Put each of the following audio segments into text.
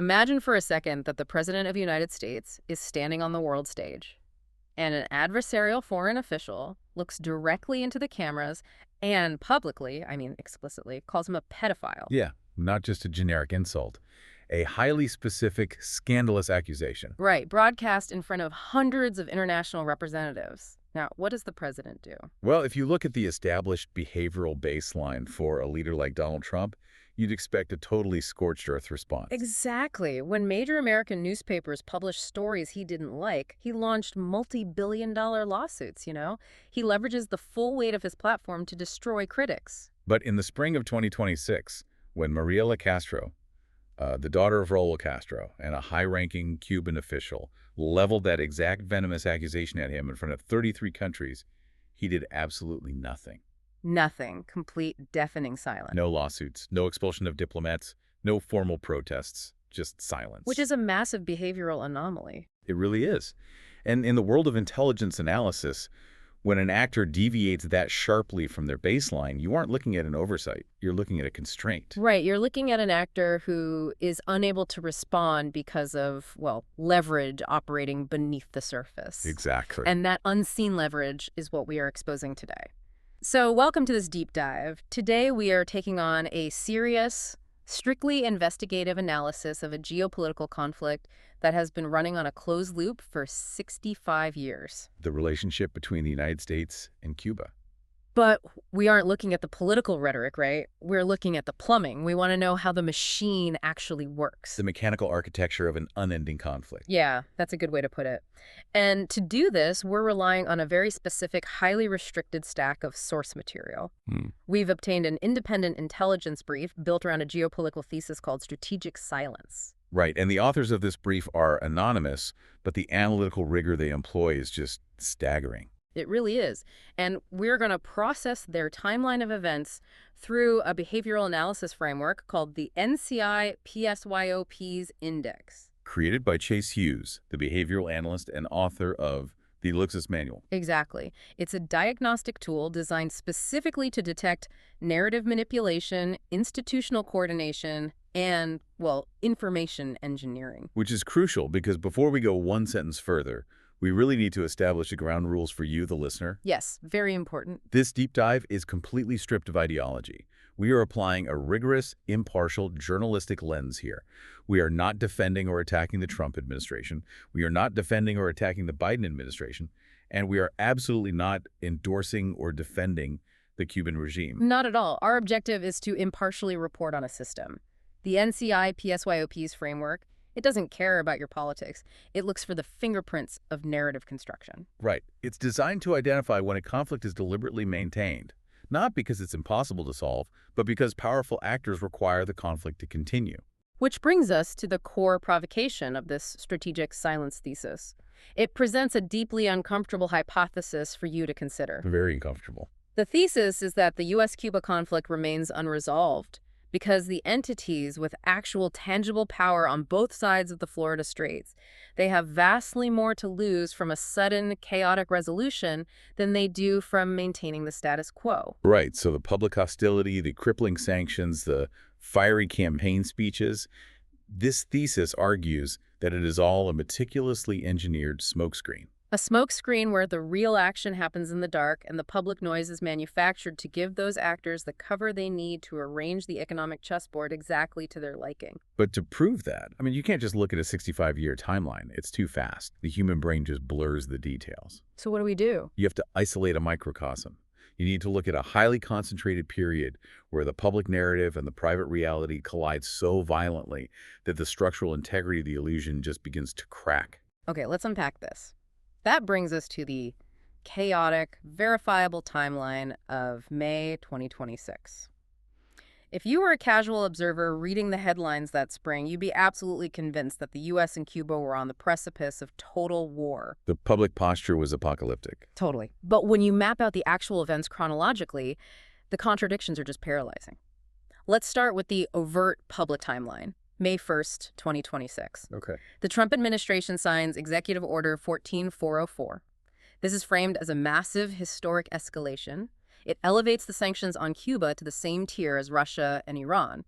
Imagine for a second that the President of the United States is standing on the world stage, and an adversarial foreign official looks directly into the cameras and publicly, I mean explicitly, calls him a pedophile. Yeah, not just a generic insult. A highly specific, scandalous accusation. Right, broadcast in front of hundreds of international representatives. Now, what does the president do? Well, if you look at the established behavioral baseline for a leader like Donald Trump, you'd expect a totally scorched earth response. Exactly. When major American newspapers published stories he didn't like, he launched multi-billion-dollar lawsuits, He leverages the full weight of his platform to destroy critics. But in the spring of 2026, when Mariela Castro, the daughter of Raul Castro, and a high-ranking Cuban official leveled that exact venomous accusation at him in front of 33 countries, he did absolutely nothing. Nothing. Complete deafening silence. No lawsuits, no expulsion of diplomats, no formal protests, just silence. Which is a massive behavioral anomaly. It really is. And in the world of intelligence analysis, when an actor deviates that sharply from their baseline, you aren't looking at an oversight. You're looking at a constraint. Right. You're looking at an actor who is unable to respond because of, leverage operating beneath the surface. Exactly. And that unseen leverage is what we are exposing today. So welcome to this deep dive. Today we are taking on a serious, strictly investigative analysis of a geopolitical conflict that has been running on a closed loop for 65 years. The relationship between the United States and Cuba. But we aren't looking at the political rhetoric, right? We're looking at the plumbing. We want to know how the machine actually works. The mechanical architecture of an unending conflict. Yeah, that's a good way to put it. And to do this, we're relying on a very specific, highly restricted stack of source material. We've obtained an independent intelligence brief built around a geopolitical thesis called strategic silence. Right, and the authors of this brief are anonymous, but the analytical rigor they employ is just staggering. It really is. And we're going to process their timeline of events through a behavioral analysis framework called the NCI PSYOP's Index. Created by Chase Hughes, the behavioral analyst and author of the Elixis Manual. Exactly. It's a diagnostic tool designed specifically to detect narrative manipulation, institutional coordination, and, information engineering. Which is crucial because before we go one sentence further, we really need to establish the ground rules for you, the listener. Yes, very important. This deep dive is completely stripped of ideology. We are applying a rigorous, impartial, journalistic lens here. We are not defending or attacking the Trump administration. We are not defending or attacking the Biden administration. And we are absolutely not endorsing or defending the Cuban regime. Not at all. Our objective is to impartially report on a system. The NCI PSYOP's framework, it doesn't care about your politics. It looks for the fingerprints of narrative construction. Right. It's designed to identify when a conflict is deliberately maintained, not because it's impossible to solve, but because powerful actors require the conflict to continue. Which brings us to the core provocation of this strategic silence thesis. It presents a deeply uncomfortable hypothesis for you to consider. Very uncomfortable. The thesis is that the U.S.-Cuba conflict remains unresolved because the entities with actual tangible power on both sides of the Florida Straits, they have vastly more to lose from a sudden, chaotic resolution than they do from maintaining the status quo. Right. So the public hostility, the crippling sanctions, the fiery campaign speeches, this thesis argues that it is all a meticulously engineered smokescreen. A smokescreen where the real action happens in the dark and the public noise is manufactured to give those actors the cover they need to arrange the economic chessboard exactly to their liking. But to prove that, you can't just look at a 65-year timeline. It's too fast. The human brain just blurs the details. So what do we do? You have to isolate a microcosm. You need to look at a highly concentrated period where the public narrative and the private reality collide so violently that the structural integrity of the illusion just begins to crack. Okay, let's unpack this. That brings us to the chaotic, verifiable timeline of May 2026. If you were a casual observer reading the headlines that spring, you'd be absolutely convinced that the U.S. and Cuba were on the precipice of total war. The public posture was apocalyptic. Totally. But when you map out the actual events chronologically, the contradictions are just paralyzing. Let's start with the overt public timeline. May 1st, 2026. Okay. The Trump administration signs Executive Order 14404. This is framed as a massive historic escalation. It elevates the sanctions on Cuba to the same tier as Russia and Iran.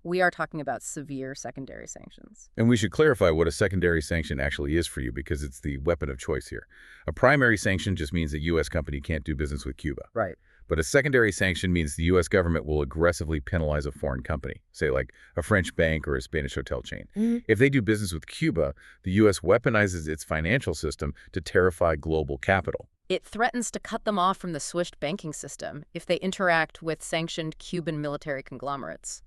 We are talking about severe secondary sanctions. And we should clarify what a secondary sanction actually is for you, because it's the weapon of choice here. A primary sanction just means a U.S. company can't do business with Cuba. Right. But a secondary sanction means the U.S. government will aggressively penalize a foreign company, say like a French bank or a Spanish hotel chain. If they do business with Cuba, the U.S. weaponizes its financial system to terrify global capital. It threatens to cut them off from the SWIFT banking system if they interact with sanctioned Cuban military conglomerates.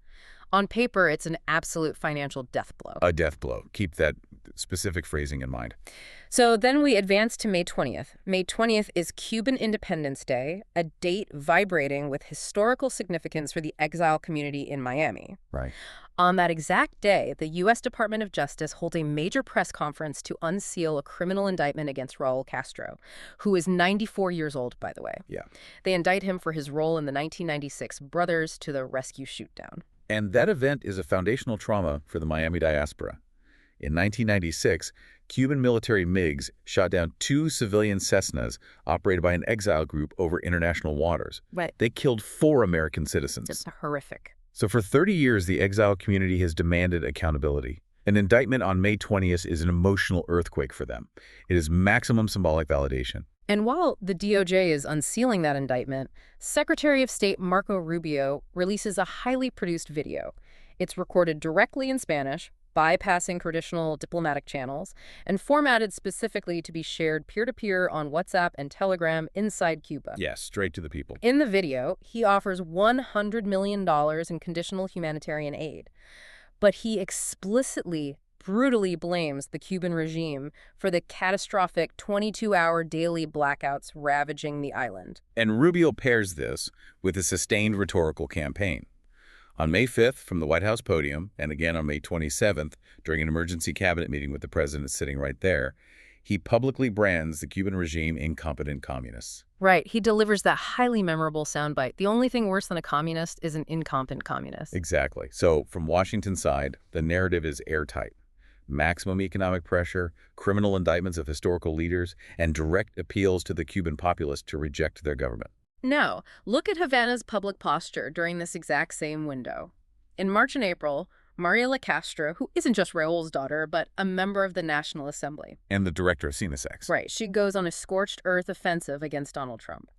On paper, it's an absolute financial death blow. A death blow. Keep that specific phrasing in mind. So then we advance to May 20th. May 20th is Cuban Independence Day, a date vibrating with historical significance for the exile community in Miami. Right. On that exact day, the U.S. Department of Justice holds a major press conference to unseal a criminal indictment against Raul Castro, who is 94 years old, by the way. Yeah. They indict him for his role in the 1996 Brothers to the Rescue shootdown. And that event is a foundational trauma for the Miami diaspora. In 1996, Cuban military MiGs shot down 2 civilian Cessnas operated by an exile group over international waters. Right. They killed 4 American citizens. It's horrific. So for 30 years, the exile community has demanded accountability. An indictment on May 20th is an emotional earthquake for them. It is maximum symbolic validation. And while the DOJ is unsealing that indictment, Secretary of State Marco Rubio releases a highly produced video. It's recorded directly in Spanish, bypassing traditional diplomatic channels, and formatted specifically to be shared peer-to-peer on WhatsApp and Telegram inside Cuba. Yes, straight to the people. In the video, he offers $100 million in conditional humanitarian aid, but he explicitly brutally blames the Cuban regime for the catastrophic 22-hour daily blackouts ravaging the island. And Rubio pairs this with a sustained rhetorical campaign. On May 5th, from the White House podium, and again on May 27th, during an emergency cabinet meeting with the president sitting right there, he publicly brands the Cuban regime incompetent communists. Right. He delivers that highly memorable soundbite. The only thing worse than a communist is an incompetent communist. Exactly. So from Washington's side, the narrative is airtight. Maximum economic pressure, criminal indictments of historical leaders, and direct appeals to the Cuban populace to reject their government. Now, look at Havana's public posture during this exact same window. In March and April, Mariela Castro, who isn't just Raul's daughter, but a member of the National Assembly. And the director of CINESEX. Right. She goes on a scorched earth offensive against Donald Trump.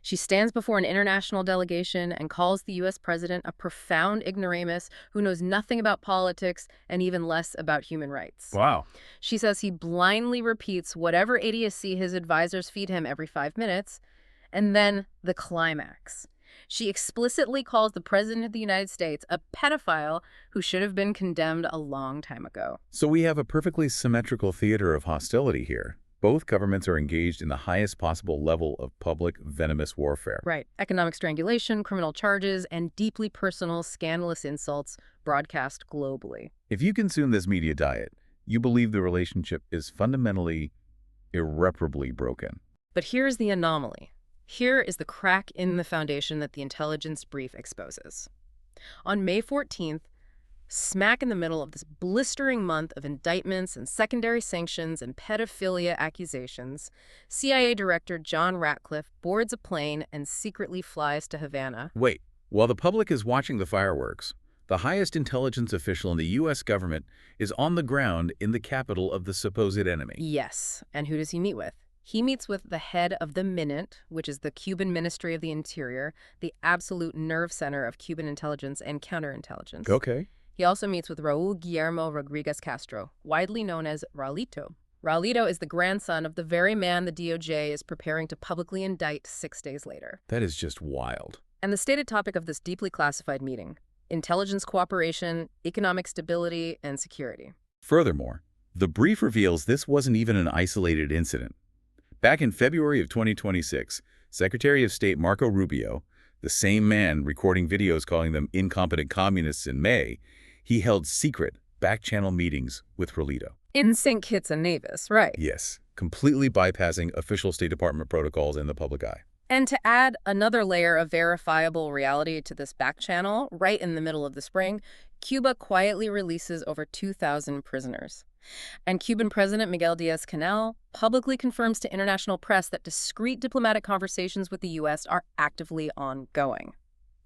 She stands before an international delegation and calls the U.S. president a profound ignoramus who knows nothing about politics and even less about human rights. Wow. She says he blindly repeats whatever idiocy his advisors feed him every 5 minutes. And then the climax. She explicitly calls the president of the United States a pedophile who should have been condemned a long time ago. So we have a perfectly symmetrical theater of hostility here. Both governments are engaged in the highest possible level of public venomous warfare. Right. Economic strangulation, criminal charges, and deeply personal, scandalous insults broadcast globally. If you consume this media diet, you believe the relationship is fundamentally, irreparably broken. But here's the anomaly. Here is the crack in the foundation that the intelligence brief exposes. On May 14th, smack in the middle of this blistering month of indictments and secondary sanctions and pedophilia accusations, CIA Director John Ratcliffe boards a plane and secretly flies to Havana. Wait, while the public is watching the fireworks, the highest intelligence official in the U.S. government is on the ground in the capital of the supposed enemy. Yes, and who does he meet with? He meets with the head of the MINT, which is the Cuban Ministry of the Interior, the absolute nerve center of Cuban intelligence and counterintelligence. Okay. He also meets with Raul Guillermo Rodriguez Castro, widely known as Raulito. Raulito is the grandson of the very man the DOJ is preparing to publicly indict 6 days later. That is just wild. And the stated topic of this deeply classified meeting: intelligence cooperation, economic stability, and security. Furthermore, the brief reveals this wasn't even an isolated incident. Back in February of 2026, Secretary of State Marco Rubio, the same man recording videos calling them incompetent communists in May, he held secret back-channel meetings with Raulito. In St. Kitts and Nevis, right. Yes, completely bypassing official State Department protocols in the public eye. And to add another layer of verifiable reality to this back channel, right in the middle of the spring, Cuba quietly releases over 2,000 prisoners. And Cuban President Miguel Díaz-Canel publicly confirms to international press that discreet diplomatic conversations with the U.S. are actively ongoing.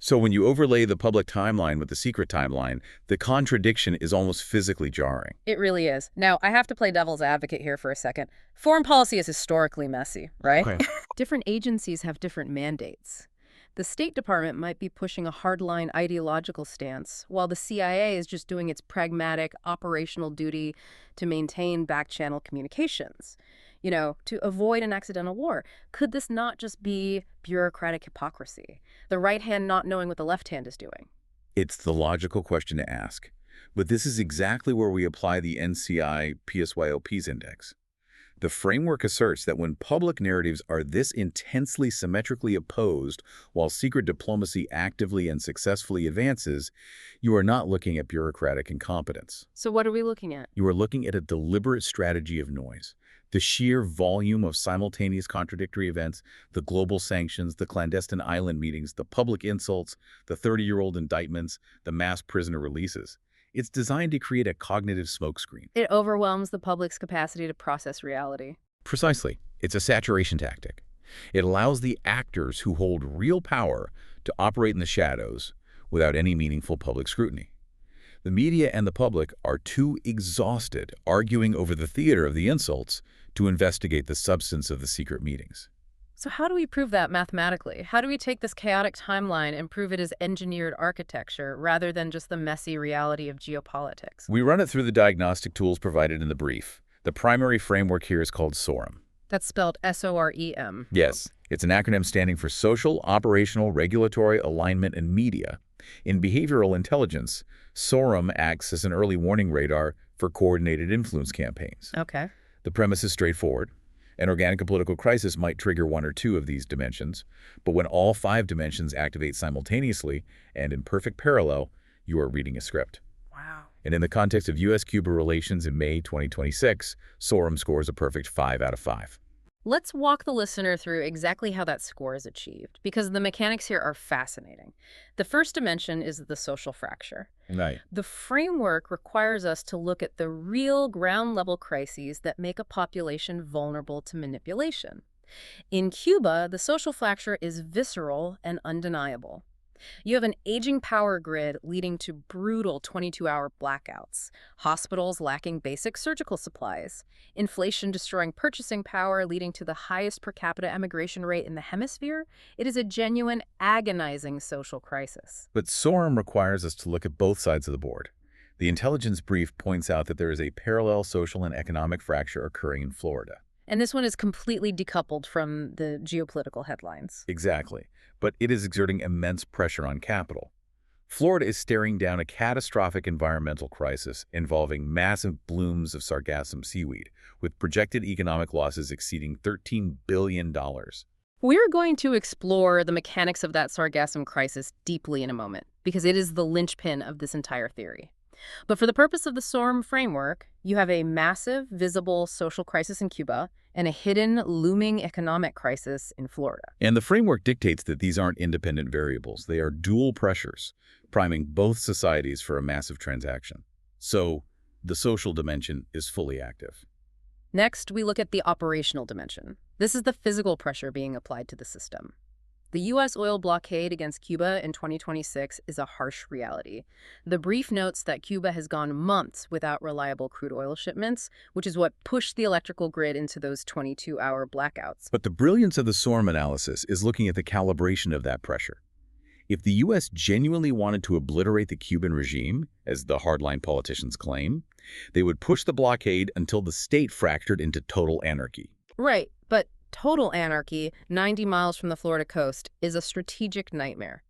So when you overlay the public timeline with the secret timeline, the contradiction is almost physically jarring. It really is. Now, I have to play devil's advocate here for a second. Foreign policy is historically messy, right? Okay. Different agencies have different mandates. The State Department might be pushing a hardline ideological stance, while the CIA is just doing its pragmatic operational duty to maintain back-channel communications, to avoid an accidental war. Could this not just be bureaucratic hypocrisy? The right hand not knowing what the left hand is doing? It's the logical question to ask. But this is exactly where we apply the NCI PSYOP's index. The framework asserts that when public narratives are this intensely symmetrically opposed while secret diplomacy actively and successfully advances, you are not looking at bureaucratic incompetence. So what are we looking at? You are looking at a deliberate strategy of noise. The sheer volume of simultaneous contradictory events, the global sanctions, the clandestine island meetings, the public insults, the 30-year-old indictments, the mass prisoner releases. It's designed to create a cognitive smokescreen. It overwhelms the public's capacity to process reality. Precisely. It's a saturation tactic. It allows the actors who hold real power to operate in the shadows without any meaningful public scrutiny. The media and the public are too exhausted arguing over the theater of the insults to investigate the substance of the secret meetings. So how do we prove that mathematically? How do we take this chaotic timeline and prove it as engineered architecture rather than just the messy reality of geopolitics? We run it through the diagnostic tools provided in the brief. The primary framework here is called SOREM. That's spelled SOREM. Yes, it's an acronym standing for Social, Operational, Regulatory, Alignment, and Media. In behavioral intelligence, SOREM acts as an early warning radar for coordinated influence campaigns. Okay. The premise is straightforward. An organic and political crisis might trigger one or two of these dimensions, but when all 5 dimensions activate simultaneously and in perfect parallel, you are reading a script. Wow. And in the context of U.S.-Cuba relations in May 2026, SOREM scores a perfect 5 out of 5. Let's walk the listener through exactly how that score is achieved, because the mechanics here are fascinating. The first dimension is the social fracture. Right. The framework requires us to look at the real ground-level crises that make a population vulnerable to manipulation. In Cuba, the social fracture is visceral and undeniable. You have an aging power grid leading to brutal 22-hour blackouts, hospitals lacking basic surgical supplies, inflation destroying purchasing power leading to the highest per capita emigration rate in the hemisphere. It is a genuine, agonizing social crisis. But SOREM requires us to look at both sides of the board. The intelligence brief points out that there is a parallel social and economic fracture occurring in Florida. And this one is completely decoupled from the geopolitical headlines. Exactly. But it is exerting immense pressure on capital. Florida is staring down a catastrophic environmental crisis involving massive blooms of Sargassum seaweed, with projected economic losses exceeding $13 billion. We're going to explore the mechanics of that Sargassum crisis deeply in a moment, because it is the linchpin of this entire theory. But for the purpose of the SOREM framework, you have a massive, visible social crisis in Cuba and a hidden, looming economic crisis in Florida. And the framework dictates that these aren't independent variables. They are dual pressures, priming both societies for a massive transaction. So, the social dimension is fully active. Next, we look at the operational dimension. This is the physical pressure being applied to the system. The U.S. oil blockade against Cuba in 2026 is a harsh reality. The brief notes that Cuba has gone months without reliable crude oil shipments, which is what pushed the electrical grid into those 22-hour blackouts. But the brilliance of the SOREM analysis is looking at the calibration of that pressure. If the U.S. genuinely wanted to obliterate the Cuban regime, as the hardline politicians claim, they would push the blockade until the state fractured into total anarchy. Right, but total anarchy, 90 miles from the Florida coast, is a strategic nightmare.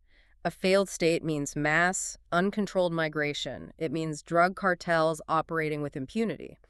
A failed state means mass, uncontrolled migration. It means drug cartels operating with impunity.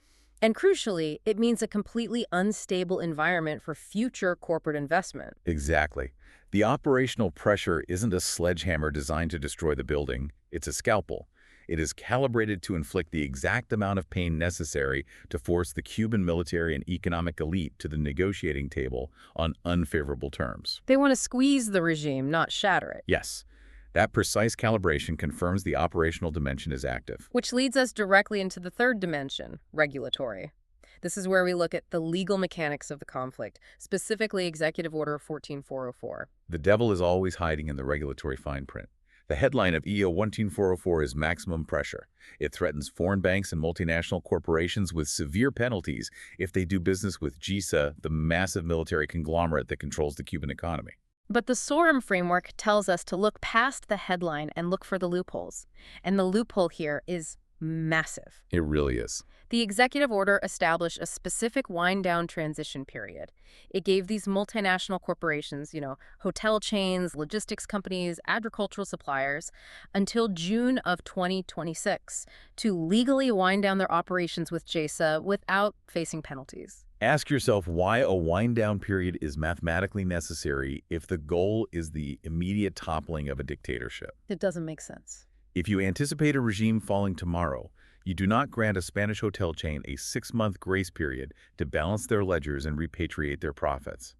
And crucially, it means a completely unstable environment for future corporate investment. Exactly. The operational pressure isn't a sledgehammer designed to destroy the building. It's a scalpel. It is calibrated to inflict the exact amount of pain necessary to force the Cuban military and economic elite to the negotiating table on unfavorable terms. They want to squeeze the regime, not shatter it. Yes, that precise calibration confirms the operational dimension is active. Which leads us directly into the third dimension, regulatory. This is where we look at the legal mechanics of the conflict, specifically Executive Order 14404. The devil is always hiding in the regulatory fine print. The headline of EO 14404 is maximum pressure. It threatens foreign banks and multinational corporations with severe penalties if they do business with GAESA, the massive military conglomerate that controls the Cuban economy. But the SORM framework tells us to look past the headline and look for the loopholes. And the loophole here is massive. It really is. The executive order established a specific wind-down transition period. It gave these multinational corporations, hotel chains, logistics companies, agricultural suppliers, until June of 2026 to legally wind down their operations with GAESA without facing penalties. Ask yourself why a wind-down period is mathematically necessary if the goal is the immediate toppling of a dictatorship. It doesn't make sense. If you anticipate a regime falling tomorrow, you do not grant a Spanish hotel chain a 6-month grace period to balance their ledgers and repatriate their profits.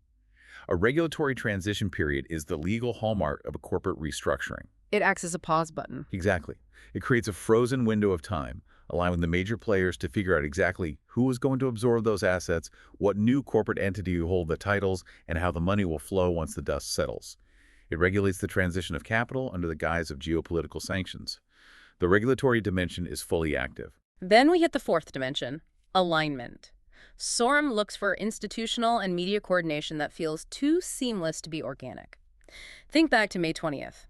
A regulatory transition period is the legal hallmark of a corporate restructuring. It acts as a pause button. Exactly. It creates a frozen window of time, allowing the major players to figure out exactly who is going to absorb those assets, what new corporate entity will hold the titles, and how the money will flow once the dust settles. It regulates the transition of capital under the guise of geopolitical sanctions. The regulatory dimension is fully active. Then we hit the fourth dimension, alignment. SORM looks for institutional and media coordination that feels too seamless to be organic. Think back to May 20th.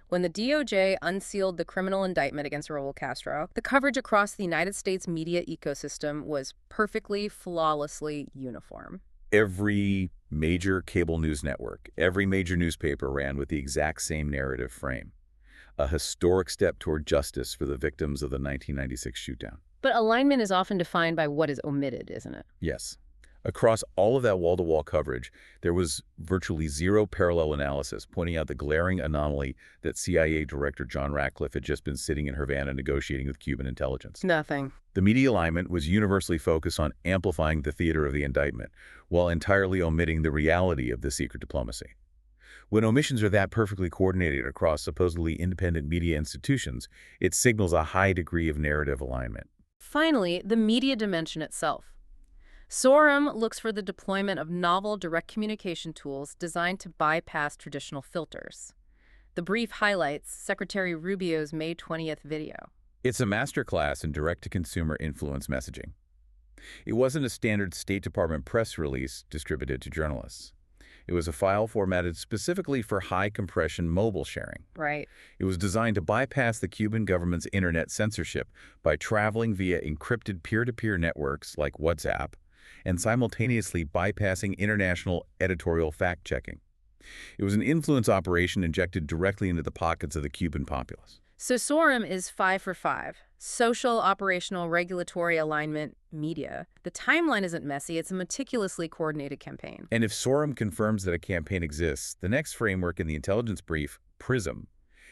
When the DOJ unsealed the criminal indictment against Raul Castro, the coverage across the United States media ecosystem was perfectly, flawlessly uniform. Every major cable news network, every major newspaper ran with the exact same narrative frame. A historic step toward justice for the victims of the 1996 shootdown. But alignment is often defined by what is omitted, isn't it? Yes. Across all of that wall-to-wall coverage, there was virtually zero parallel analysis pointing out the glaring anomaly that CIA Director John Ratcliffe had just been sitting in Havana negotiating with Cuban intelligence. Nothing. The media alignment was universally focused on amplifying the theater of the indictment, while entirely omitting the reality of the secret diplomacy. When omissions are that perfectly coordinated across supposedly independent media institutions, it signals a high degree of narrative alignment. Finally, the media dimension itself. SORM looks for the deployment of novel direct communication tools designed to bypass traditional filters. The brief highlights Secretary Rubio's May 20th video. It's a masterclass in direct-to-consumer influence messaging. It wasn't a standard State Department press release distributed to journalists. It was a file formatted specifically for high-compression mobile sharing. Right. It was designed to bypass the Cuban government's internet censorship by traveling via encrypted peer-to-peer networks like WhatsApp, and simultaneously bypassing international editorial fact-checking. It was an influence operation injected directly into the pockets of the Cuban populace. So SORM is 5 for 5. Social, operational, regulatory alignment, media. The timeline isn't messy, it's a meticulously coordinated campaign. And if SORM confirms that a campaign exists, the next framework in the intelligence brief, PRISM,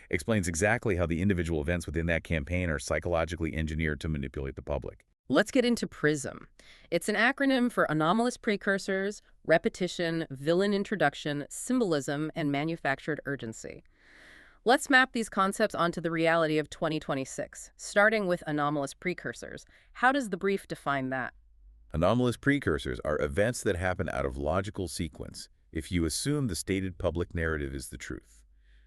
explains exactly how the individual events within that campaign are psychologically engineered to manipulate the public. Let's get into PRISM. It's an acronym for anomalous precursors, repetition, villain introduction, symbolism, and manufactured urgency. Let's map these concepts onto the reality of 2026, starting with anomalous precursors. How does the brief define that? Anomalous precursors are events that happen out of logical sequence if you assume the stated public narrative is the truth.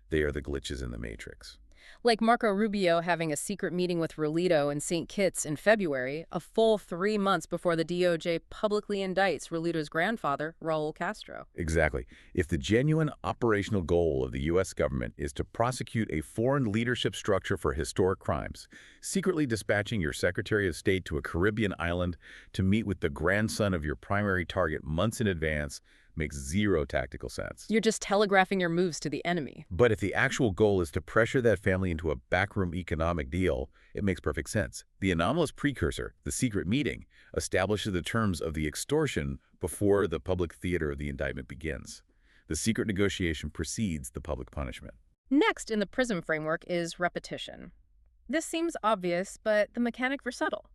They are the glitches in the matrix. Like Marco Rubio having a secret meeting with Rolito in St. Kitts in February, a full 3 months before the DOJ publicly indicts Rolito's grandfather, Raul Castro. Exactly. If the genuine operational goal of the U.S. government is to prosecute a foreign leadership structure for historic crimes, secretly dispatching your Secretary of State to a Caribbean island to meet with the grandson of your primary target months in advance makes zero tactical sense. You're just telegraphing your moves to the enemy. But if the actual goal is to pressure that family into a backroom economic deal, it makes perfect sense. The anomalous precursor, the secret meeting, establishes the terms of the extortion before the public theater of the indictment begins. The secret negotiation precedes the public punishment. Next in the PRISM framework is repetition. This seems obvious, but the mechanics are subtle.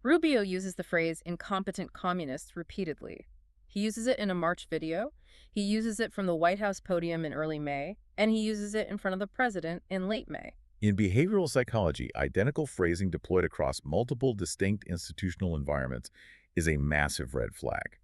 Rubio uses the phrase incompetent communists repeatedly. He uses it in a March video, he uses it from the White House podium in early May, and he uses it in front of the president in late May. In behavioral psychology, identical phrasing deployed across multiple distinct institutional environments is a massive red flag.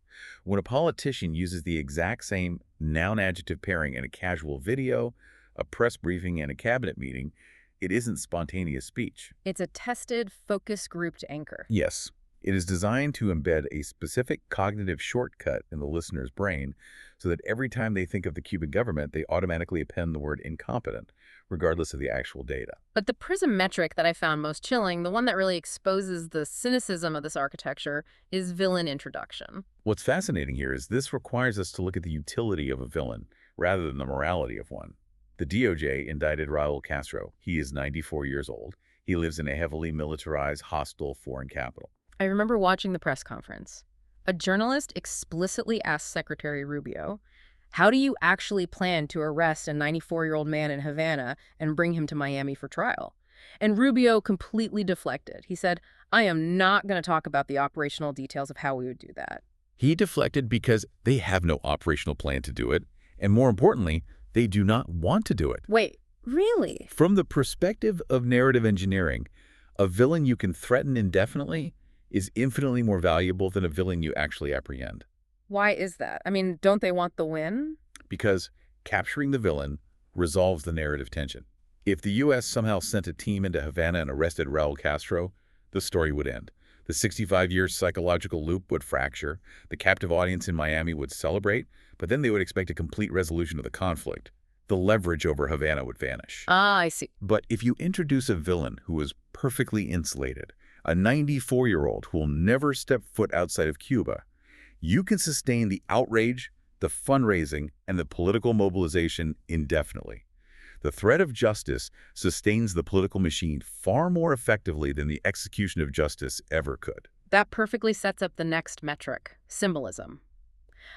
When a politician uses the exact same noun-adjective pairing in a casual video, a press briefing, and a cabinet meeting, it isn't spontaneous speech. It's a tested, focus-grouped anchor. Yes, it is designed to embed a specific cognitive shortcut in the listener's brain so that every time they think of the Cuban government, they automatically append the word incompetent, regardless of the actual data. But the PRISM metric that I found most chilling, the one that really exposes the cynicism of this architecture, is villain introduction. What's fascinating here is this requires us to look at the utility of a villain rather than the morality of one. The DOJ indicted Raul Castro. He is 94 years old. He lives in a heavily militarized, hostile foreign capital. I remember watching the press conference. A journalist explicitly asked Secretary Rubio, "How do you actually plan to arrest a 94-year-old man in Havana and bring him to Miami for trial?" And Rubio completely deflected. He said, "I am not going to talk about the operational details of how we would do that." He deflected because they have no operational plan to do it, and more importantly, they do not want to do it. Wait, really? From the perspective of narrative engineering, a villain you can threaten indefinitely is infinitely more valuable than a villain you actually apprehend. Why is that? I mean, don't they want the win? Because capturing the villain resolves the narrative tension. If the U.S. somehow sent a team into Havana and arrested Raul Castro, the story would end. The 65-year psychological loop would fracture, the captive audience in Miami would celebrate, but then they would expect a complete resolution of the conflict. The leverage over Havana would vanish. Ah, I see. But if you introduce a villain who is perfectly insulated, a 94-year-old who will never step foot outside of Cuba, you can sustain the outrage, the fundraising, and the political mobilization indefinitely. The threat of justice sustains the political machine far more effectively than the execution of justice ever could. That perfectly sets up the next metric, symbolism.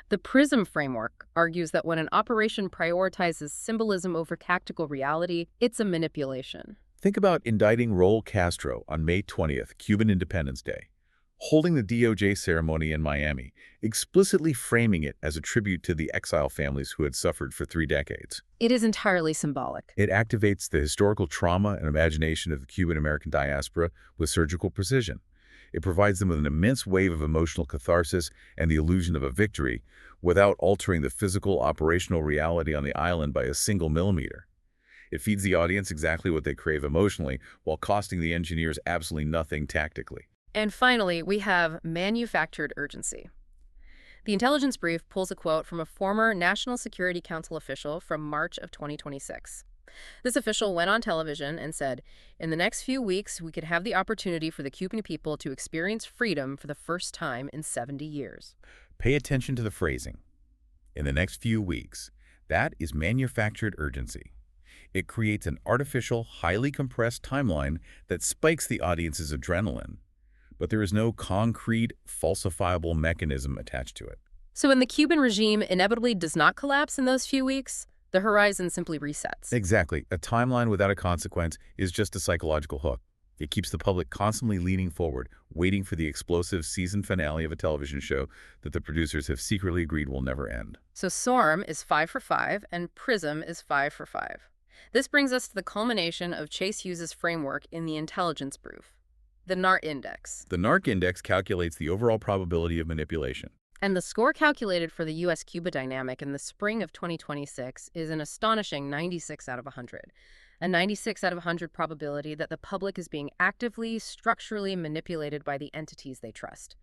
The PRISM framework argues that when an operation prioritizes symbolism over tactical reality, it's a manipulation. Think about indicting Raul Castro on May 20th, Cuban Independence Day, holding the DOJ ceremony in Miami, explicitly framing it as a tribute to the exile families who had suffered for 3 decades. It is entirely symbolic. It activates the historical trauma and imagination of the Cuban-American diaspora with surgical precision. It provides them with an immense wave of emotional catharsis and the illusion of a victory without altering the physical operational reality on the island by a single millimeter. It feeds the audience exactly what they crave emotionally while costing the engineers absolutely nothing tactically. And finally, we have manufactured urgency. The intelligence brief pulls a quote from a former National Security Council official from March of 2026. This official went on television and said, "In the next few weeks, we could have the opportunity for the Cuban people to experience freedom for the first time in 70 years. Pay attention to the phrasing. In the next few weeks. That is manufactured urgency. It creates an artificial, highly compressed timeline that spikes the audience's adrenaline. But there is no concrete, falsifiable mechanism attached to it. So when the Cuban regime inevitably does not collapse in those few weeks, the horizon simply resets." Exactly. A timeline without a consequence is just a psychological hook. It keeps the public constantly leaning forward, waiting for the explosive season finale of a television show that the producers have secretly agreed will never end. So SORM is 5 for 5, and PRISM is 5 for 5. This brings us to the culmination of Chase Hughes's framework in the intelligence proof, the NART index. The NARC index calculates the overall probability of manipulation. And the score calculated for the U.S.-Cuba dynamic in the spring of 2026 is an astonishing 96 out of 100. A 96 out of 100 probability that the public is being actively, structurally manipulated by the entities they trust.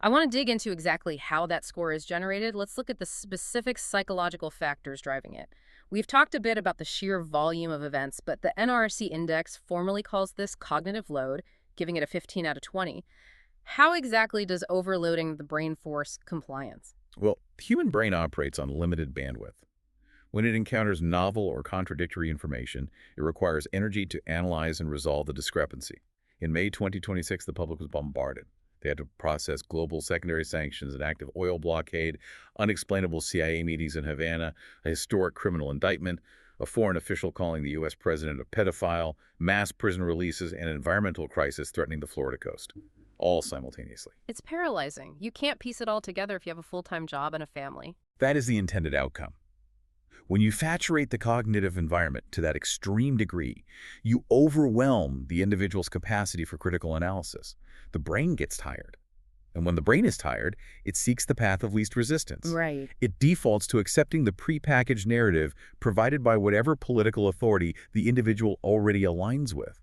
I want to dig into exactly how that score is generated. Let's look at the specific psychological factors driving it. We've talked a bit about the sheer volume of events, but the NRC index formally calls this cognitive load, giving it a 15 out of 20. How exactly does overloading the brain force compliance? Well, the human brain operates on limited bandwidth. When it encounters novel or contradictory information, it requires energy to analyze and resolve the discrepancy. In May 2026, the public was bombarded. They had to process global secondary sanctions, an active oil blockade, unexplainable CIA meetings in Havana, a historic criminal indictment, a foreign official calling the U.S. president a pedophile, mass prison releases, and an environmental crisis threatening the Florida coast, all simultaneously. It's paralyzing. You can't piece it all together if you have a full-time job and a family. That is the intended outcome. When you saturate the cognitive environment to that extreme degree, you overwhelm the individual's capacity for critical analysis. The brain gets tired. And when the brain is tired, it seeks the path of least resistance. Right. It defaults to accepting the prepackaged narrative provided by whatever political authority the individual already aligns with.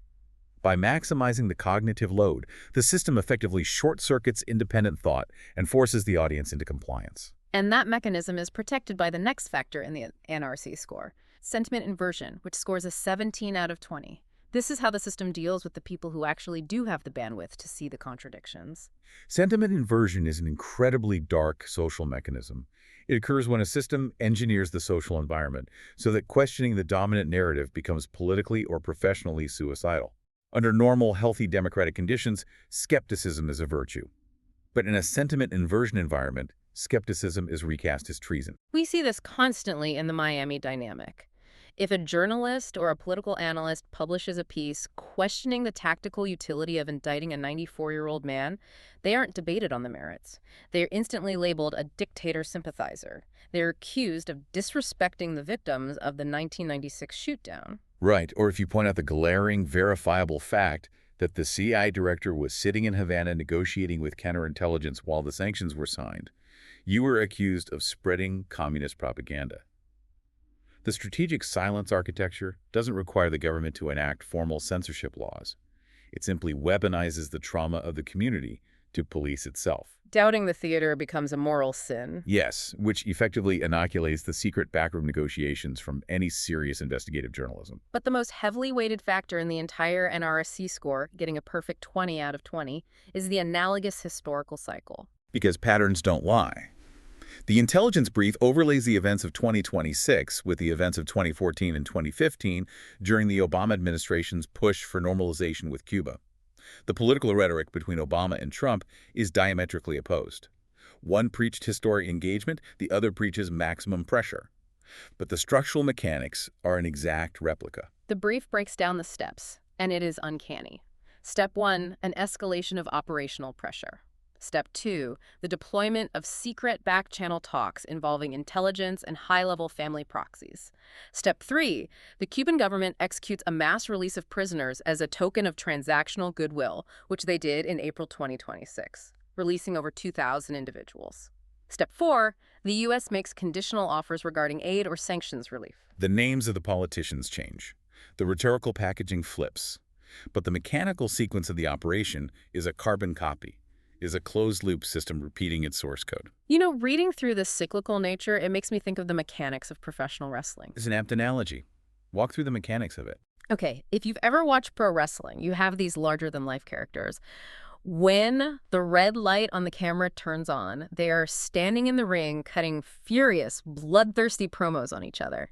By maximizing the cognitive load, the system effectively short-circuits independent thought and forces the audience into compliance. And that mechanism is protected by the next factor in the NRC score, sentiment inversion, which scores a 17 out of 20. This is how the system deals with the people who actually do have the bandwidth to see the contradictions. Sentiment inversion is an incredibly dark social mechanism. It occurs when a system engineers the social environment so that questioning the dominant narrative becomes politically or professionally suicidal. Under normal, healthy democratic conditions, skepticism is a virtue. But in a sentiment inversion environment, skepticism is recast as treason. We see this constantly in the Miami dynamic. If a journalist or a political analyst publishes a piece questioning the tactical utility of indicting a 94-year-old man, they aren't debated on the merits. They are instantly labeled a dictator sympathizer. They're accused of disrespecting the victims of the 1996 shootdown. Right, or if you point out the glaring, verifiable fact that the CIA director was sitting in Havana negotiating with counterintelligence while the sanctions were signed, you were accused of spreading communist propaganda. The strategic silence architecture doesn't require the government to enact formal censorship laws. It simply weaponizes the trauma of the community to police itself. Doubting the theater becomes a moral sin. Yes, which effectively inoculates the secret backroom negotiations from any serious investigative journalism. But the most heavily weighted factor in the entire NRSC score, getting a perfect 20 out of 20, is the analogous historical cycle. Because patterns don't lie. The intelligence brief overlays the events of 2026 with the events of 2014 and 2015 during the Obama administration's push for normalization with Cuba. The political rhetoric between Obama and Trump is diametrically opposed. One preached historic engagement, the other preaches maximum pressure. But the structural mechanics are an exact replica. The brief breaks down the steps, and it is uncanny. Step 1, an escalation of operational pressure. Step 2, the deployment of secret back-channel talks involving intelligence and high-level family proxies. Step 3, the Cuban government executes a mass release of prisoners as a token of transactional goodwill, which they did in April 2026, releasing over 2,000 individuals. Step 4, the U.S. makes conditional offers regarding aid or sanctions relief. The names of the politicians change. The rhetorical packaging flips. But the mechanical sequence of the operation is a carbon copy. Is a closed-loop system repeating its source code. You know, reading through this cyclical nature, it makes me think of the mechanics of professional wrestling. It's an apt analogy. Walk through the mechanics of it. Okay, if you've ever watched pro wrestling, you have these larger-than-life characters. When the red light on the camera turns on, they are standing in the ring cutting furious, bloodthirsty promos on each other.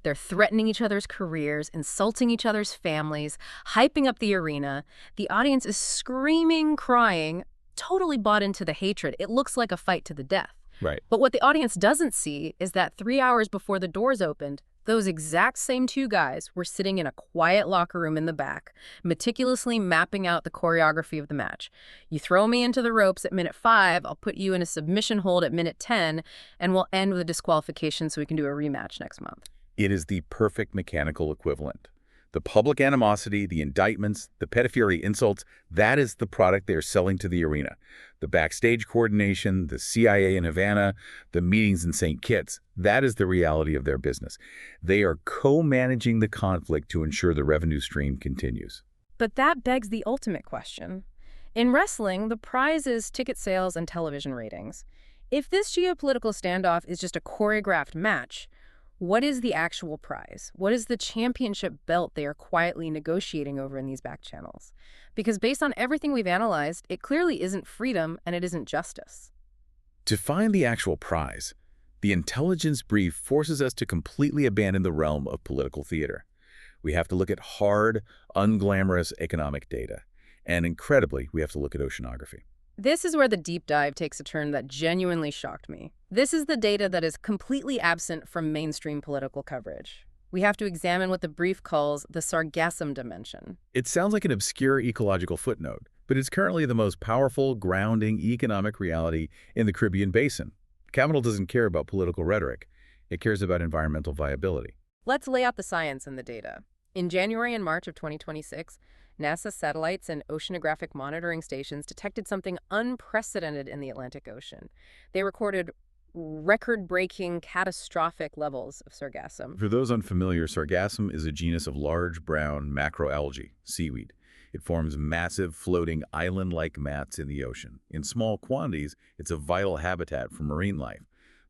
They're threatening each other's careers, insulting each other's families, hyping up the arena. The audience is screaming, crying, totally bought into the hatred. It looks like a fight to the death. Right. But what the audience doesn't see is that 3 hours before the doors opened, those exact same two guys were sitting in a quiet locker room in the back, meticulously mapping out the choreography of the match. You throw me into the ropes at minute 5, I'll put you in a submission hold at minute 10, and we'll end with a disqualification so we can do a rematch next month. It is the perfect mechanical equivalent. The public animosity, the indictments, the pedophilia insults, that is the product they are selling to the arena. The backstage coordination, the CIA in Havana, the meetings in St. Kitts, that is the reality of their business. They are co-managing the conflict to ensure the revenue stream continues. But that begs the ultimate question. In wrestling, the prize is ticket sales and television ratings. If this geopolitical standoff is just a choreographed match, what is the actual prize? What is the championship belt they are quietly negotiating over in these back channels? Because based on everything we've analyzed, it clearly isn't freedom and it isn't justice. To find the actual prize, the intelligence brief forces us to completely abandon the realm of political theater. We have to look at hard, unglamorous economic data. And incredibly, we have to look at oceanography. This is where the deep dive takes a turn that genuinely shocked me. This is the data that is completely absent from mainstream political coverage. We have to examine what the brief calls the Sargassum dimension. It sounds like an obscure ecological footnote, but it's currently the most powerful, grounding economic reality in the Caribbean basin. Capital doesn't care about political rhetoric. It cares about environmental viability. Let's lay out the science and the data. In January and March of 2026, NASA satellites and oceanographic monitoring stations detected something unprecedented in the Atlantic Ocean. They recorded record-breaking, catastrophic levels of sargassum. For those unfamiliar, Sargassum is a genus of large brown macroalgae, seaweed. It forms massive floating island-like mats in the ocean. In small quantities, it's a vital habitat for marine life.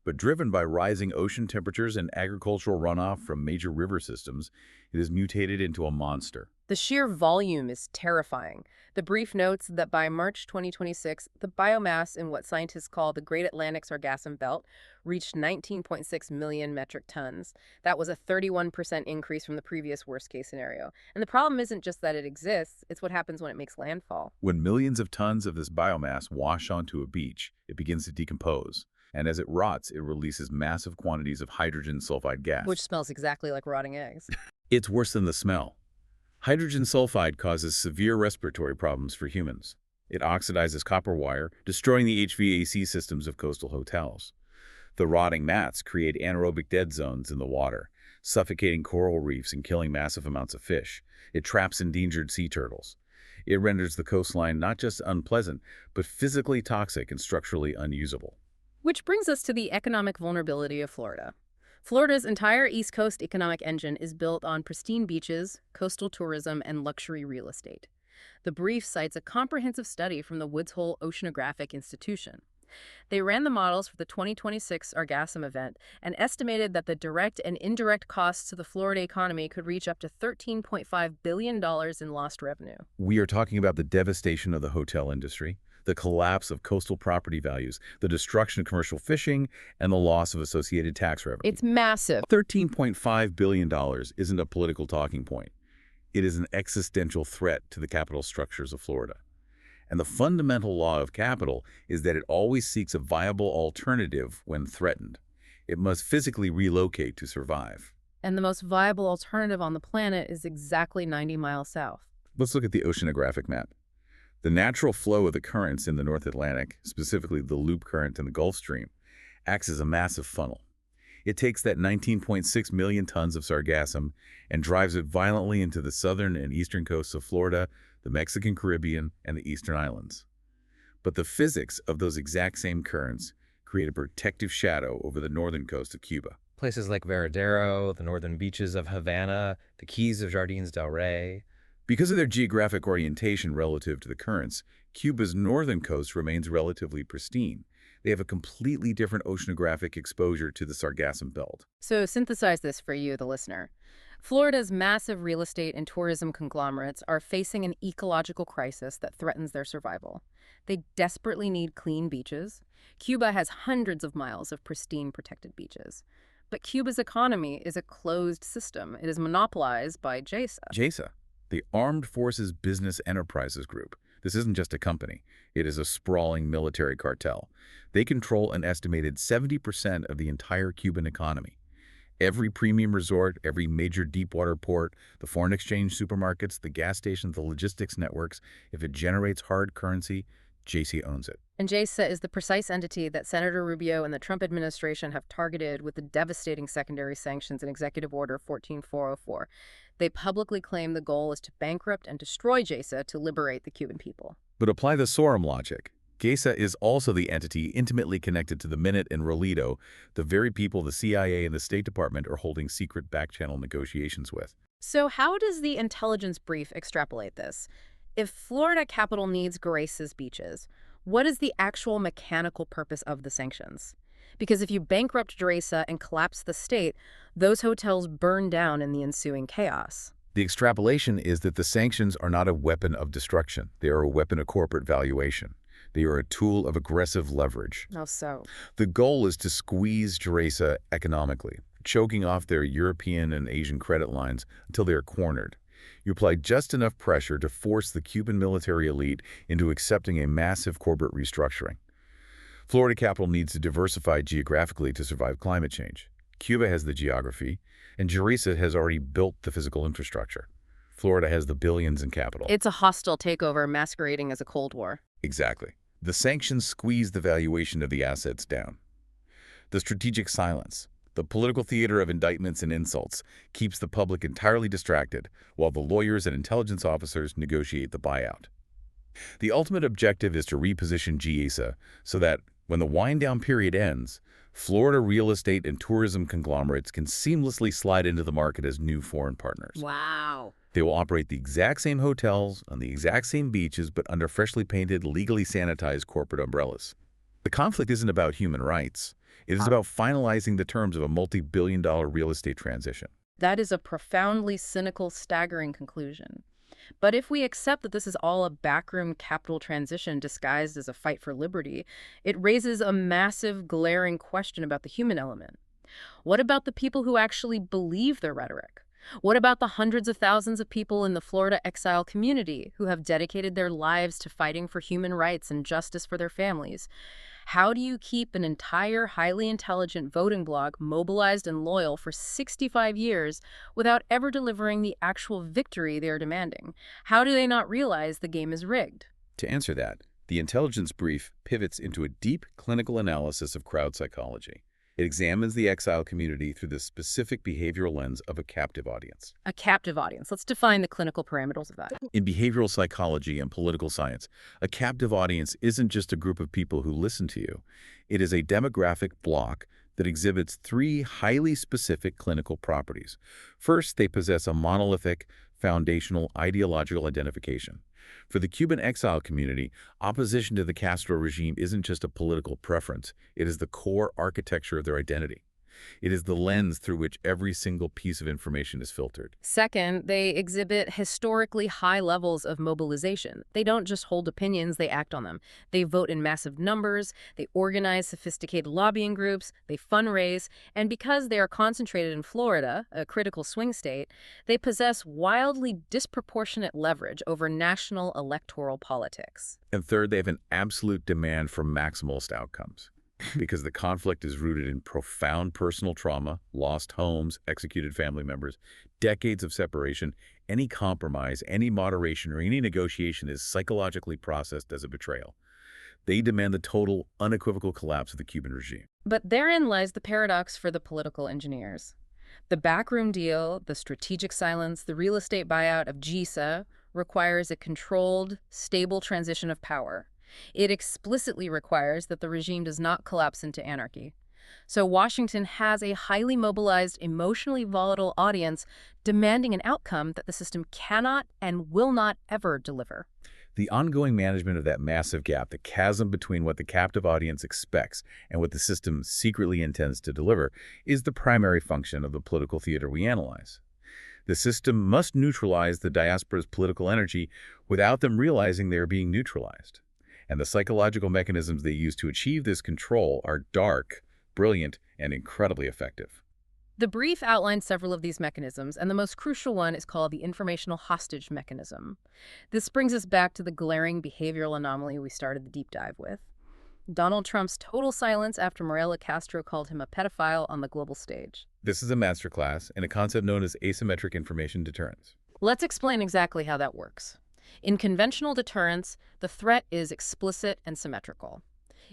But driven by rising ocean temperatures and agricultural runoff from major river systems, it has mutated into a monster. The sheer volume is terrifying. The brief notes that by March 2026, the biomass in what scientists call the Great Atlantic Sargassum Belt reached 19.6 million metric tons. That was a 31% increase from the previous worst-case scenario. And the problem isn't just that it exists, it's what happens when it makes landfall. When millions of tons of this biomass wash onto a beach, it begins to decompose. And as it rots, it releases massive quantities of hydrogen sulfide gas. Which smells exactly like rotting eggs. It's worse than the smell. Hydrogen sulfide causes severe respiratory problems for humans. It oxidizes copper wire, destroying the HVAC systems of coastal hotels. The rotting mats create anaerobic dead zones in the water, suffocating coral reefs and killing massive amounts of fish. It traps endangered sea turtles. It renders the coastline not just unpleasant, but physically toxic and structurally unusable. Which brings us to the economic vulnerability of Florida. Florida's entire East Coast economic engine is built on pristine beaches, coastal tourism, and luxury real estate. The brief cites a comprehensive study from the Woods Hole Oceanographic Institution. They ran the models for the 2026 Sargassum event and estimated that the direct and indirect costs to the Florida economy could reach up to $13.5 billion in lost revenue. We are talking about the devastation of the hotel industry, the collapse of coastal property values, the destruction of commercial fishing, and the loss of associated tax revenue. It's massive. $13.5 billion isn't a political talking point. It is an existential threat to the capital structures of Florida. And the fundamental law of capital is that it always seeks a viable alternative when threatened. It must physically relocate to survive. And the most viable alternative on the planet is exactly 90 miles south. Let's look at the oceanographic map. The natural flow of the currents in the North Atlantic, specifically the loop current and the Gulf Stream, acts as a massive funnel. It takes that 19.6 million tons of sargassum and drives it violently into the southern and eastern coasts of Florida, the Mexican Caribbean, and the Eastern Islands. But the physics of those exact same currents create a protective shadow over the northern coast of Cuba. Places like Veradero, the northern beaches of Havana, the Keys of Jardines del Rey. Because of their geographic orientation relative to the currents, Cuba's northern coast remains relatively pristine. They have a completely different oceanographic exposure to the Sargassum Belt. So synthesize this for you, the listener. Florida's massive real estate and tourism conglomerates are facing an ecological crisis that threatens their survival. They desperately need clean beaches. Cuba has hundreds of miles of pristine protected beaches. But Cuba's economy is a closed system. It is monopolized by GAESA. GAESA, the Armed Forces Business Enterprises Group. This isn't just a company. It is a sprawling military cartel. They control an estimated 70% of the entire Cuban economy. Every premium resort, every major deepwater port, the foreign exchange supermarkets, the gas stations, the logistics networks, if it generates hard currency, GAESA owns it. And GAESA is the precise entity that Senator Rubio and the Trump administration have targeted with the devastating secondary sanctions in Executive Order 14404. They publicly claim the goal is to bankrupt and destroy GAESA to liberate the Cuban people. But apply the Sorum logic. GAESA is also the entity intimately connected to the Minute and Rolito, the very people the CIA and the State Department are holding secret back-channel negotiations with. So how does the intelligence brief extrapolate this? If Florida capital needs GAESA's beaches, what is the actual mechanical purpose of the sanctions? Because if you bankrupt GAESA and collapse the state, those hotels burn down in the ensuing chaos. The extrapolation is that the sanctions are not a weapon of destruction. They are a weapon of corporate valuation. They are a tool of aggressive leverage. How so? The goal is to squeeze GAESA economically, choking off their European and Asian credit lines until they are cornered. You apply just enough pressure to force the Cuban military elite into accepting a massive corporate restructuring. Florida capital needs to diversify geographically to survive climate change. Cuba has the geography, and GAESA has already built the physical infrastructure. Florida has the billions in capital. It's a hostile takeover masquerading as a Cold War. Exactly. The sanctions squeeze the valuation of the assets down. The strategic silence. The political theater of indictments and insults keeps the public entirely distracted, while the lawyers and intelligence officers negotiate the buyout. The ultimate objective is to reposition GAESA so that, when the wind-down period ends, Florida real estate and tourism conglomerates can seamlessly slide into the market as new foreign partners. Wow. They will operate the exact same hotels on the exact same beaches, but under freshly painted, legally sanitized corporate umbrellas. The conflict isn't about human rights. It is about finalizing the terms of a multi-billion-dollar real estate transition. That is a profoundly cynical, staggering conclusion. But if we accept that this is all a backroom capital transition disguised as a fight for liberty, it raises a massive, glaring question about the human element. What about the people who actually believe their rhetoric? What about the hundreds of thousands of people in the Florida exile community who have dedicated their lives to fighting for human rights and justice for their families? How do you keep an entire highly intelligent voting bloc mobilized and loyal for 65 years without ever delivering the actual victory they are demanding? How do they not realize the game is rigged? To answer that, the intelligence brief pivots into a deep clinical analysis of crowd psychology. It examines the exile community through the specific behavioral lens of a captive audience. A captive audience. Let's define the clinical parameters of that. In behavioral psychology and political science, a captive audience isn't just a group of people who listen to you. It is a demographic block that exhibits three highly specific clinical properties. First, they possess a monolithic, foundational ideological identification. For the Cuban exile community, opposition to the Castro regime isn't just a political preference. It is the core architecture of their identity. It is the lens through which every single piece of information is filtered. Second, they exhibit historically high levels of mobilization. They don't just hold opinions, they act on them. They vote in massive numbers, they organize sophisticated lobbying groups, they fundraise, and because they are concentrated in Florida, a critical swing state, they possess wildly disproportionate leverage over national electoral politics. And third, they have an absolute demand for maximalist outcomes. Because the conflict is rooted in profound personal trauma, lost homes, executed family members, decades of separation, any compromise, any moderation, or any negotiation is psychologically processed as a betrayal. They demand the total, unequivocal collapse of the Cuban regime. But therein lies the paradox for the political engineers. The backroom deal, the strategic silence, the real estate buyout of GAESA requires a controlled, stable transition of power. It explicitly requires that the regime does not collapse into anarchy. So Washington has a highly mobilized, emotionally volatile audience demanding an outcome that the system cannot and will not ever deliver. The ongoing management of that massive gap, the chasm between what the captive audience expects and what the system secretly intends to deliver, is the primary function of the political theater we analyze. The system must neutralize the diaspora's political energy without them realizing they are being neutralized. And the psychological mechanisms they use to achieve this control are dark, brilliant, and incredibly effective. The brief outlines several of these mechanisms, and the most crucial one is called the informational hostage mechanism. This brings us back to the glaring behavioral anomaly we started the deep dive with. Donald Trump's total silence after Mariela Castro called him a pedophile on the global stage. This is a masterclass in a concept known as asymmetric information deterrence. Let's explain exactly how that works. In conventional deterrence, the threat is explicit and symmetrical.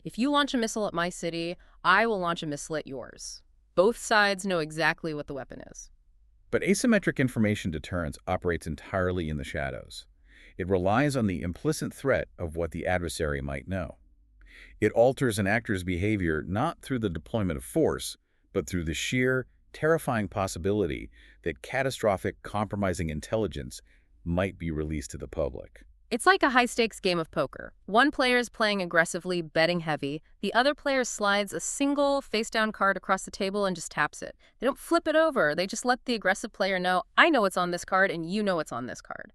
If you launch a missile at my city, I will launch a missile at yours. Both sides know exactly what the weapon is. But asymmetric information deterrence operates entirely in the shadows. It relies on the implicit threat of what the adversary might know. It alters an actor's behavior not through the deployment of force, but through the sheer, terrifying possibility that catastrophic, compromising intelligence might be released to the public. It's like a high-stakes game of poker. One player is playing aggressively, betting heavy. The other player slides a single face-down card across the table and just taps it. They don't flip it over. They just let the aggressive player know, I know what's on this card and you know what's on this card.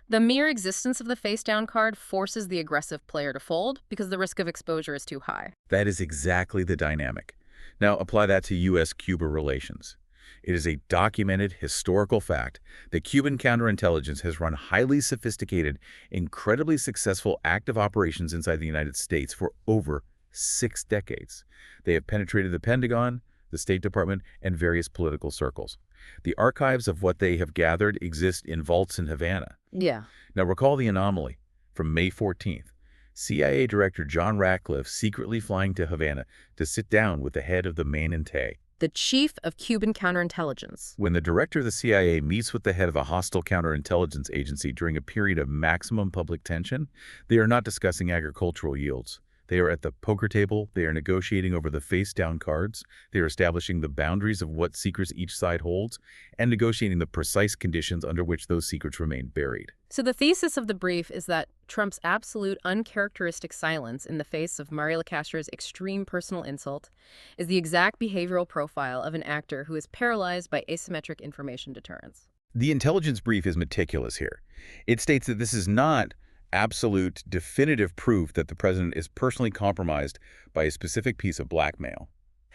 The mere existence of the face-down card forces the aggressive player to fold because the risk of exposure is too high. That is exactly the dynamic. Now apply that to U.S.-Cuba relations. It is a documented historical fact that Cuban counterintelligence has run highly sophisticated, incredibly successful active operations inside the United States for over 6 decades. They have penetrated the Pentagon, the State Department, and various political circles. The archives of what they have gathered exist in vaults in Havana. Yeah. Now recall the anomaly from May 14th. CIA Director John Ratcliffe secretly flying to Havana to sit down with the head of the Main Ente. the chief of Cuban counterintelligence. When the director of the CIA meets with the head of a hostile counterintelligence agency during a period of maximum public tension, they are not discussing agricultural yields. They are at the poker table, they are negotiating over the face-down cards, they are establishing the boundaries of what secrets each side holds, and negotiating the precise conditions under which those secrets remain buried. So the thesis of the brief is that Trump's absolute uncharacteristic silence in the face of Mariela Castro's extreme personal insult is the exact behavioral profile of an actor who is paralyzed by asymmetric information deterrence. The intelligence brief is meticulous here. It states that this is not absolute, definitive proof that the president is personally compromised by a specific piece of blackmail.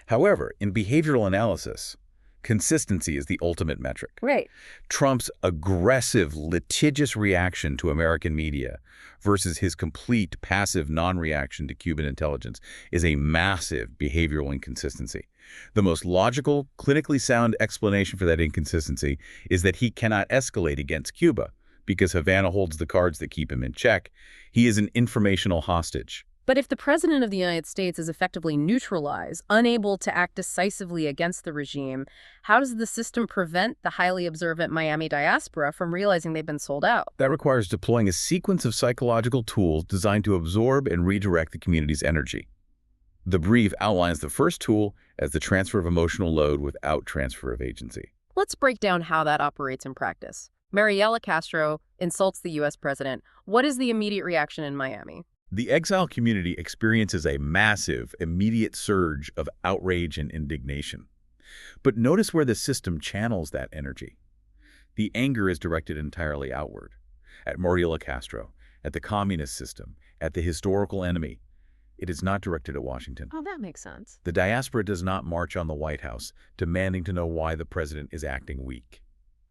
However, in behavioral analysis, consistency is the ultimate metric. Right. Trump's aggressive, litigious reaction to American media versus his complete passive non-reaction to Cuban intelligence is a massive behavioral inconsistency. The most logical, clinically sound explanation for that inconsistency is that he cannot escalate against Cuba because Havana holds the cards that keep him in check. He is an informational hostage. But if the president of the United States is effectively neutralized, unable to act decisively against the regime, how does the system prevent the highly observant Miami diaspora from realizing they've been sold out? That requires deploying a sequence of psychological tools designed to absorb and redirect the community's energy. The brief outlines the first tool as the transfer of emotional load without transfer of agency. Let's break down how that operates in practice. Mariela Castro insults the U.S. president. What is the immediate reaction in Miami? The exile community experiences a massive, immediate surge of outrage and indignation. But notice where the system channels that energy. The anger is directed entirely outward, at Mariela Castro, at the communist system, at the historical enemy. It is not directed at Washington. Oh, that makes sense. The diaspora does not march on the White House, demanding to know why the president is acting weak.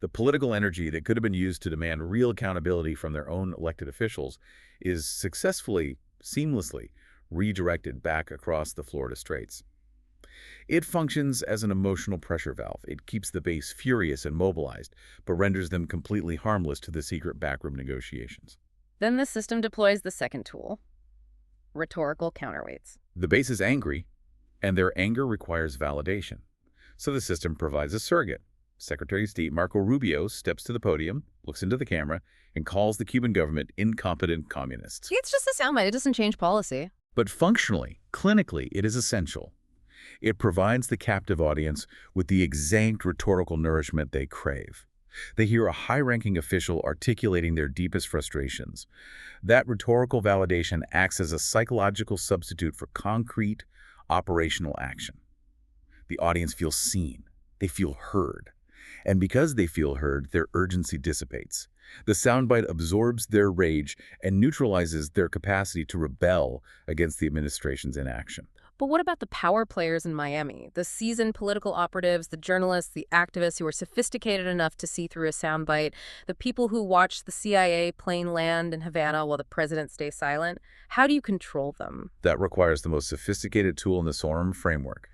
The political energy that could have been used to demand real accountability from their own elected officials is successfully, seamlessly redirected back across the Florida Straits. It functions as an emotional pressure valve. It keeps the base furious and mobilized, but renders them completely harmless to the secret backroom negotiations. Then the system deploys the second tool, rhetorical counterweights. The base is angry, and their anger requires validation. So the system provides a surrogate. Secretary of State Marco Rubio steps to the podium, looks into the camera, and calls the Cuban government incompetent communists. It's just a soundbite. It doesn't change policy. But functionally, clinically, it is essential. It provides the captive audience with the exact rhetorical nourishment they crave. They hear a high-ranking official articulating their deepest frustrations. That rhetorical validation acts as a psychological substitute for concrete, operational action. The audience feels seen. They feel heard. And because they feel heard, their urgency dissipates. The soundbite absorbs their rage and neutralizes their capacity to rebel against the administration's inaction. But what about the power players in Miami? The seasoned political operatives, the journalists, the activists who are sophisticated enough to see through a soundbite, the people who watch the CIA plane land in Havana while the president stays silent? How do you control them? That requires the most sophisticated tool in the SORM framework: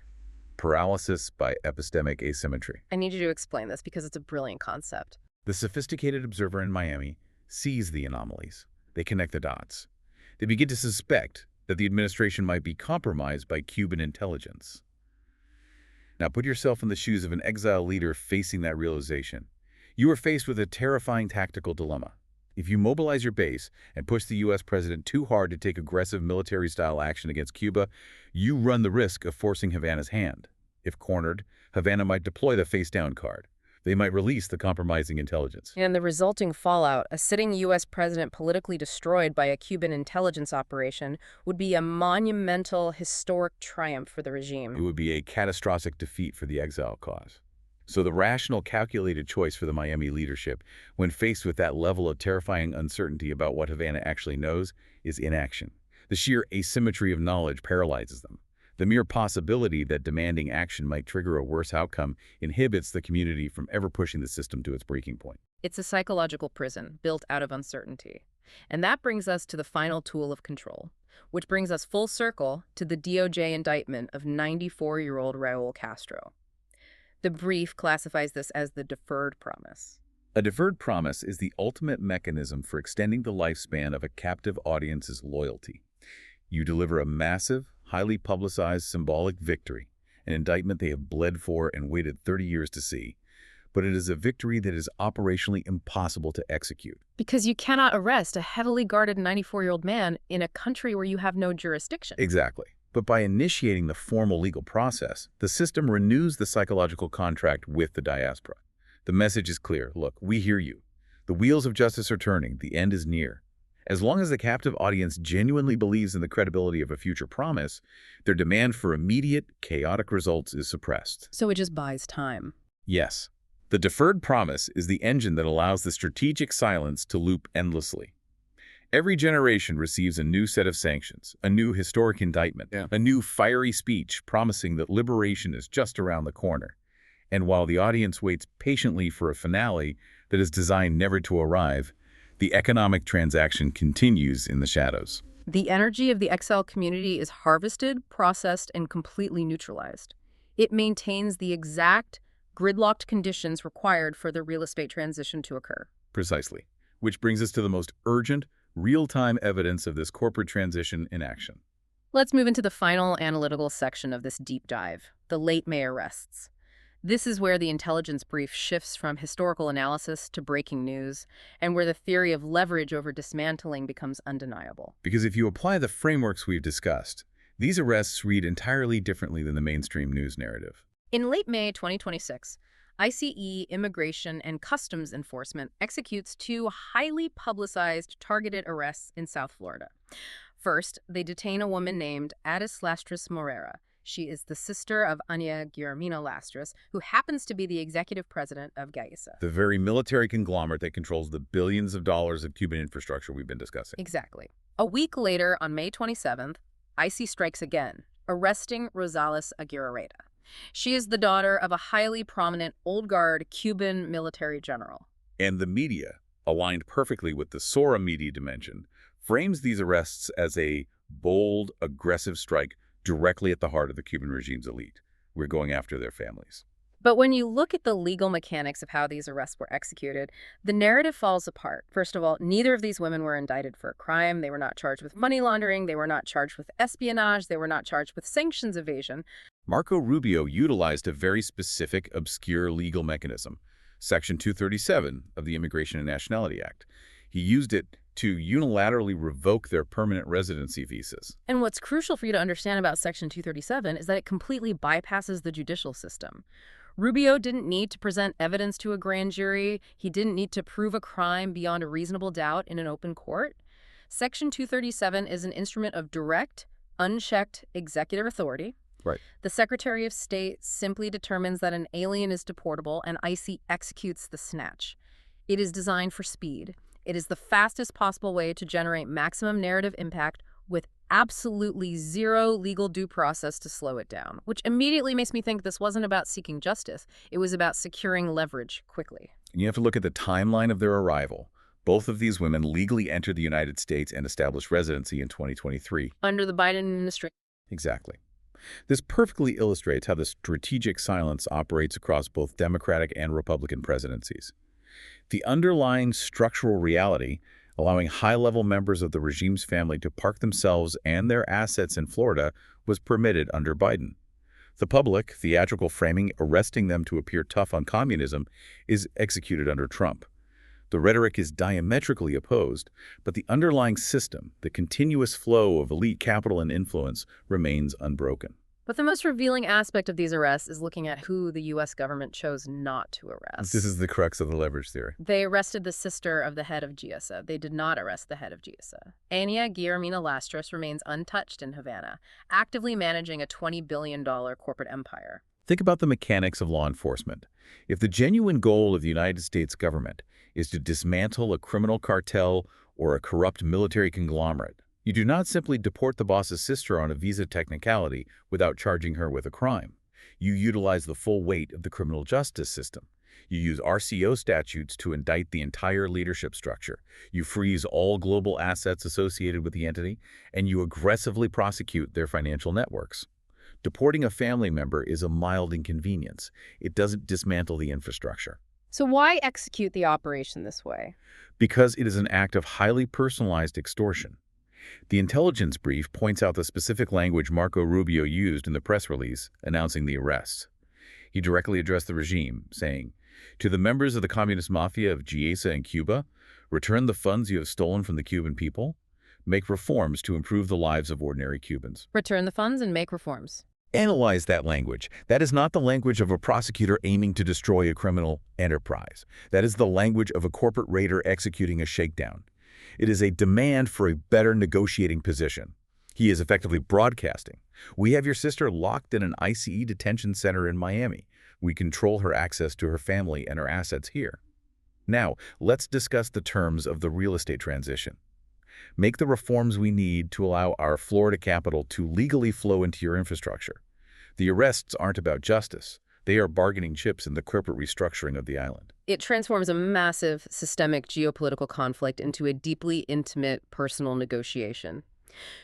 paralysis by epistemic asymmetry. I need you to explain this because it's a brilliant concept. The sophisticated observer in Miami sees the anomalies. They connect the dots. They begin to suspect that the administration might be compromised by Cuban intelligence. Now put yourself in the shoes of an exile leader facing that realization. You are faced with a terrifying tactical dilemma. If you mobilize your base and push the U.S. president too hard to take aggressive military-style action against Cuba, you run the risk of forcing Havana's hand. If cornered, Havana might deploy the face-down card. They might release the compromising intelligence. And the resulting fallout, a sitting U.S. president politically destroyed by a Cuban intelligence operation, would be a monumental, historic triumph for the regime. It would be a catastrophic defeat for the exile cause. So the rational, calculated choice for the Miami leadership, when faced with that level of terrifying uncertainty about what Havana actually knows, is inaction. The sheer asymmetry of knowledge paralyzes them. The mere possibility that demanding action might trigger a worse outcome inhibits the community from ever pushing the system to its breaking point. It's a psychological prison built out of uncertainty. And that brings us to the final tool of control, which brings us full circle to the DOJ indictment of 94-year-old Raul Castro. The brief classifies this as the deferred promise. A deferred promise is the ultimate mechanism for extending the lifespan of a captive audience's loyalty. You deliver a massive, highly publicized symbolic victory, an indictment they have bled for and waited 30 years to see. But it is a victory that is operationally impossible to execute. Because you cannot arrest a heavily guarded 94-year-old man in a country where you have no jurisdiction. Exactly. But by initiating the formal legal process, the system renews the psychological contract with the diaspora. The message is clear. Look, we hear you. The wheels of justice are turning. The end is near. As long as the captive audience genuinely believes in the credibility of a future promise, their demand for immediate, chaotic results is suppressed. So it just buys time. Yes. The deferred promise is the engine that allows the strategic silence to loop endlessly. Every generation receives a new set of sanctions, a new historic indictment, a new fiery speech promising that liberation is just around the corner. And while the audience waits patiently for a finale that is designed never to arrive, the economic transaction continues in the shadows. The energy of the exile community is harvested, processed, and completely neutralized. It maintains the exact gridlocked conditions required for the real estate transition to occur. Precisely. Which brings us to the most urgent, real-time evidence of this corporate transition in action. Let's move into the final analytical section of this deep dive, the late May arrests. This is where the intelligence brief shifts from historical analysis to breaking news, and where the theory of leverage over dismantling becomes undeniable. Because if you apply the frameworks we've discussed, these arrests read entirely differently than the mainstream news narrative. In late May 2026, ICE Immigration and Customs Enforcement executes two highly publicized targeted arrests in South Florida. First, they detain a woman named Adis Lastras Morera. She is the sister of Anya Guillermina Lastras, who happens to be the executive president of GAESA. The very military conglomerate that controls the billions of dollars of Cuban infrastructure we've been discussing. Exactly. A week later, on May 27th, ICE strikes again, arresting Rosales Aguirreta. She is the daughter of a highly prominent old guard Cuban military general. And the media, aligned perfectly with the Sora media dimension, frames these arrests as a bold, aggressive strike directly at the heart of the Cuban regime's elite. We're going after their families. But when you look at the legal mechanics of how these arrests were executed, the narrative falls apart. First of all, neither of these women were indicted for a crime. They were not charged with money laundering. They were not charged with espionage. They were not charged with sanctions evasion. Marco Rubio utilized a very specific, obscure legal mechanism, Section 237 of the Immigration and Nationality Act. He used it to unilaterally revoke their permanent residency visas. And what's crucial for you to understand about Section 237 is that it completely bypasses the judicial system. Rubio didn't need to present evidence to a grand jury. He didn't need to prove a crime beyond a reasonable doubt in an open court. Section 237 is an instrument of direct, unchecked executive authority. Right. The Secretary of State simply determines that an alien is deportable, and ICE executes the snatch. It is designed for speed. It is the fastest possible way to generate maximum narrative impact with absolutely zero legal due process to slow it down, which immediately makes me think this wasn't about seeking justice. It was about securing leverage quickly. And you have to look at the timeline of their arrival. Both of these women legally entered the United States and established residency in 2023. Under the Biden administration. Exactly. This perfectly illustrates how the strategic silence operates across both Democratic and Republican presidencies. The underlying structural reality, allowing high-level members of the regime's family to park themselves and their assets in Florida, was permitted under Biden. The public, theatrical framing, arresting them to appear tough on communism, is executed under Trump. The rhetoric is diametrically opposed, but the underlying system, the continuous flow of elite capital and influence, remains unbroken. But the most revealing aspect of these arrests is looking at who the U.S. government chose not to arrest. This is the crux of the leverage theory. They arrested the sister of the head of GAESA. They did not arrest the head of GAESA. Anya Guillermina Lastras remains untouched in Havana, actively managing a $20 billion corporate empire. Think about the mechanics of law enforcement. If the genuine goal of the United States government is to dismantle a criminal cartel or a corrupt military conglomerate, you do not simply deport the boss's sister on a visa technicality without charging her with a crime. You utilize the full weight of the criminal justice system. You use RCO statutes to indict the entire leadership structure. You freeze all global assets associated with the entity, and you aggressively prosecute their financial networks. Deporting a family member is a mild inconvenience. It doesn't dismantle the infrastructure. So why execute the operation this way? Because it is an act of highly personalized extortion. The intelligence brief points out the specific language Marco Rubio used in the press release announcing the arrests. He directly addressed the regime, saying, "To the members of the communist mafia of GAESA and Cuba, return the funds you have stolen from the Cuban people. Make reforms to improve the lives of ordinary Cubans." Return the funds and make reforms. Analyze that language. That is not the language of a prosecutor aiming to destroy a criminal enterprise. That is the language of a corporate raider executing a shakedown. It is a demand for a better negotiating position. He is effectively broadcasting. "We have your sister locked in an ICE detention center in Miami. We control her access to her family and her assets here. Now, let's discuss the terms of the real estate transition. Make the reforms we need to allow our Florida capital to legally flow into your infrastructure." The arrests aren't about justice. They are bargaining chips in the corporate restructuring of the island. It transforms a massive systemic geopolitical conflict into a deeply intimate personal negotiation.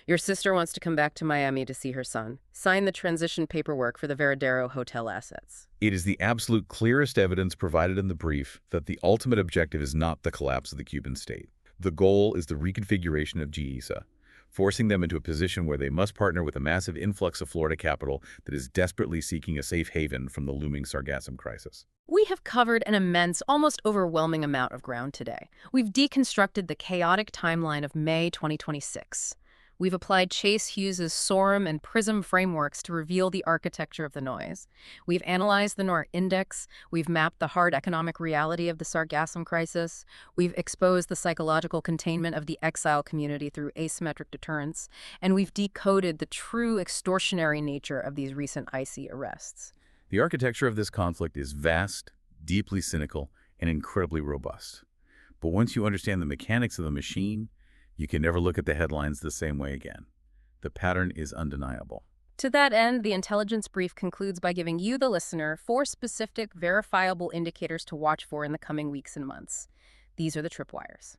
Your sister wants to come back to Miami to see her son. Sign the transition paperwork for the Veradero hotel assets. It is the absolute clearest evidence provided in the brief that the ultimate objective is not the collapse of the Cuban state. The goal is the reconfiguration of GAESA, forcing them into a position where they must partner with a massive influx of Florida capital that is desperately seeking a safe haven from the looming Sargassum crisis. We have covered an immense, almost overwhelming amount of ground today. We've deconstructed the chaotic timeline of May 2026. We've applied Chase Hughes's SORM and PRISM frameworks to reveal the architecture of the noise. We've analyzed the NOR index. We've mapped the hard economic reality of the Sargassum crisis. We've exposed the psychological containment of the exile community through asymmetric deterrence. And we've decoded the true extortionary nature of these recent ICE arrests. The architecture of this conflict is vast, deeply cynical, and incredibly robust. But once you understand the mechanics of the machine, you can never look at the headlines the same way again. The pattern is undeniable. To that end, the intelligence brief concludes by giving you, the listener, 4 specific, verifiable indicators to watch for in the coming weeks and months. These are the tripwires.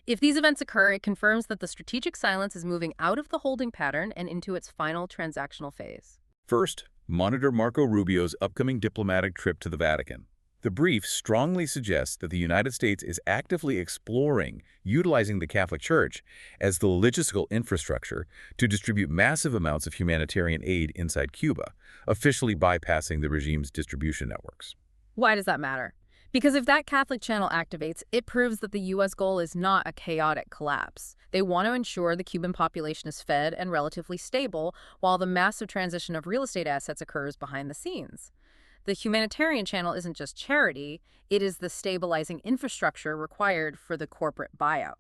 If these events occur, it confirms that the strategic silence is moving out of the holding pattern and into its final transactional phase. First, monitor Marco Rubio's upcoming diplomatic trip to the Vatican. The brief strongly suggests that the United States is actively exploring utilizing the Catholic Church as the logistical infrastructure to distribute massive amounts of humanitarian aid inside Cuba, officially bypassing the regime's distribution networks. Why does that matter? Because if that Catholic channel activates, it proves that the U.S. goal is not a chaotic collapse. They want to ensure the Cuban population is fed and relatively stable, while the massive transition of real estate assets occurs behind the scenes. The humanitarian channel isn't just charity, it is the stabilizing infrastructure required for the corporate buyout.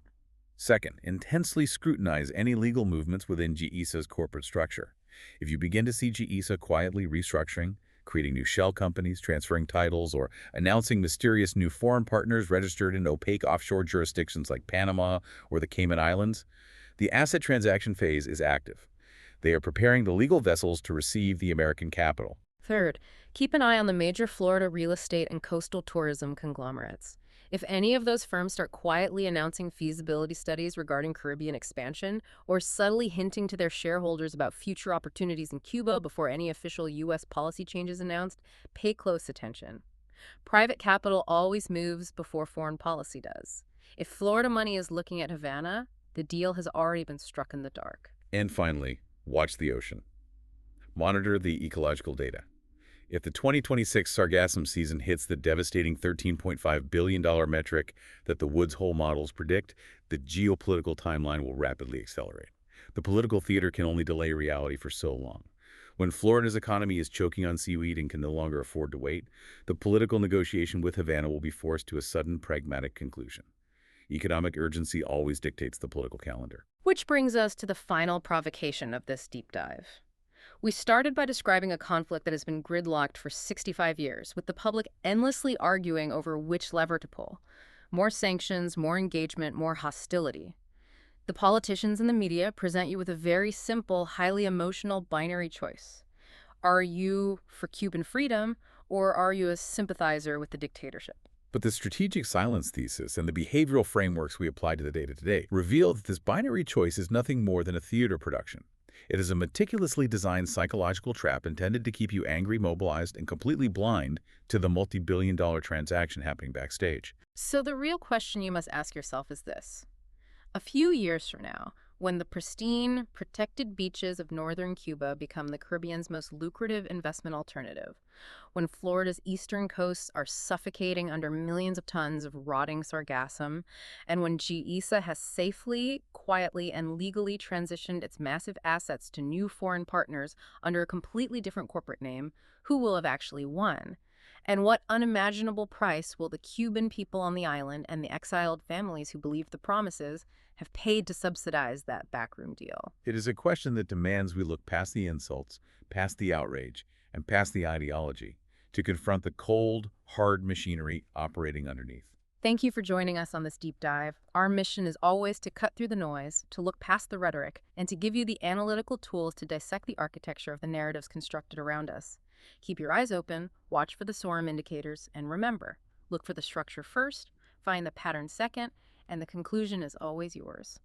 Second, intensely scrutinize any legal movements within GAESA's corporate structure. If you begin to see GAESA quietly restructuring, creating new shell companies, transferring titles, or announcing mysterious new foreign partners registered in opaque offshore jurisdictions like Panama or the Cayman Islands, the asset transaction phase is active. They are preparing the legal vessels to receive the American capital. Third, keep an eye on the major Florida real estate and coastal tourism conglomerates. If any of those firms start quietly announcing feasibility studies regarding Caribbean expansion or subtly hinting to their shareholders about future opportunities in Cuba before any official U.S. policy change is announced, pay close attention. Private capital always moves before foreign policy does. If Florida money is looking at Havana, the deal has already been struck in the dark. And finally, watch the ocean. Monitor the ecological data. If the 2026 Sargassum season hits the devastating $13.5 billion metric that the Woods Hole models predict, the geopolitical timeline will rapidly accelerate. The political theater can only delay reality for so long. When Florida's economy is choking on seaweed and can no longer afford to wait, the political negotiation with Havana will be forced to a sudden pragmatic conclusion. Economic urgency always dictates the political calendar. Which brings us to the final provocation of this deep dive. We started by describing a conflict that has been gridlocked for 65 years, with the public endlessly arguing over which lever to pull. More sanctions, more engagement, more hostility. The politicians and the media present you with a very simple, highly emotional binary choice. Are you for Cuban freedom, or are you a sympathizer with the dictatorship? But the strategic silence thesis and the behavioral frameworks we apply to the data today reveal that this binary choice is nothing more than a theater production. It is a meticulously designed psychological trap intended to keep you angry, mobilized, and completely blind to the multi-billion-dollar transaction happening backstage. So the real question you must ask yourself is this. A few years from now, When the pristine, protected beaches of northern Cuba become the Caribbean's most lucrative investment alternative, when Florida's eastern coasts are suffocating under millions of tons of rotting sargassum, and when GAESA has safely, quietly, and legally transitioned its massive assets to new foreign partners under a completely different corporate name, who will have actually won? And what unimaginable price will the Cuban people on the island and the exiled families who believed the promises have paid to subsidize that backroom deal? It is a question that demands we look past the insults, past the outrage, and past the ideology to confront the cold, hard machinery operating underneath. Thank you for joining us on this deep dive. Our mission is always to cut through the noise, to look past the rhetoric, and to give you the analytical tools to dissect the architecture of the narratives constructed around us. Keep your eyes open, watch for the SORM indicators, and remember, look for the structure first, find the pattern second, and the conclusion is always yours.